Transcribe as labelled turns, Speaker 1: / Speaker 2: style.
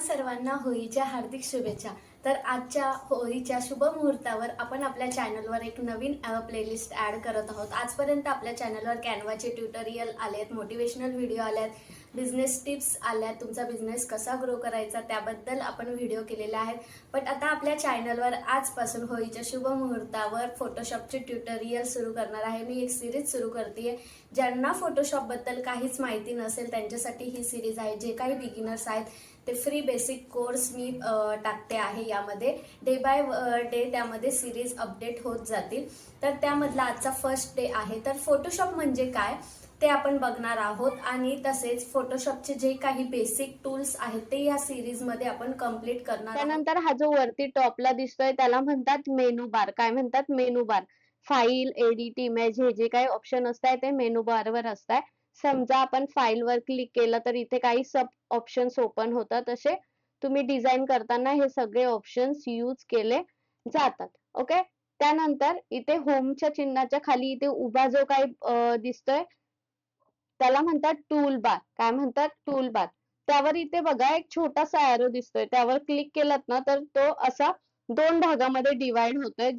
Speaker 1: सर्वांना होळीच्या हार्दिक शुभेच्छा. तर आजच्या होळीच्या शुभ मुहूर्तावर आपण आपल्या चॅनलवर एक नवीन प्लेलिस्ट ॲड करत आहोत. आजपर्यंत आपल्या चॅनलवर कॅनवाचे ट्युटोरियल आले आहेत, मोटिवेशनल व्हिडिओ आले आहेत, बिझनेस टिप्स आल्या आहेत, तुमचा बिझनेस कसा ग्रो करायचा त्याबद्दल आपण व्हिडिओ केलेले आहेत. पण आता आपल्या चॅनलवर आजपासून होळीच्या शुभ मुहूर्तावर फोटोशॉपचे ट्युटोरियल सुरू करणार आहे. मी एक सिरीज सुरू करते. ज्यांना फोटोशॉपबद्दल काहीच माहिती नसेल त्यांच्यासाठी ही सिरीज आहे. जे काही बिगिनर्स आहेत ते फ्री बेसिक कोर्स मी टाकते आहे. यामध्ये डे बाय डे त्यामध्ये सिरीज अपडेट होत जातील. तर त्यामधला आजचा फर्स्ट डे आहे. तर फोटोशॉप म्हणजे काय ते आपण बघणार आहोत आणि तसेच फोटोशॉपचे जे काही बेसिक टूल्स आहेत ते या सिरीज मध्ये आपण कंप्लीट करणार आहोत.
Speaker 2: त्यानंतर हा जो वरती टॉपला दिसतोय त्याला म्हणतात मेनू बार. काय म्हणतात? मेनू बार. फाईल, एडिट, इमेज हे जे काही ऑप्शन असतात ते मेनू बार वर असतात. समजा आपण फाईल वर क्लिक केलं तर इथे काही सब ऑप्शन्स ओपन होतात. असे तुम्ही डिझाईन करताना हे सगळे ऑप्शन्स यूज केले जातात. ओके. त्यानंतर इथे होमच्या चिन्हाच्या खाली इथे उभा जो काही दिसतोय त्याला म्हणतात टूल बार. काय म्हणतात? Tool bar. त्यावर इथे बघा एक छोटासा एरो दिसतोय. त्यावर क्लिक केलात ना तर तो असा 2 भागामध्ये डिवाइड होतोय.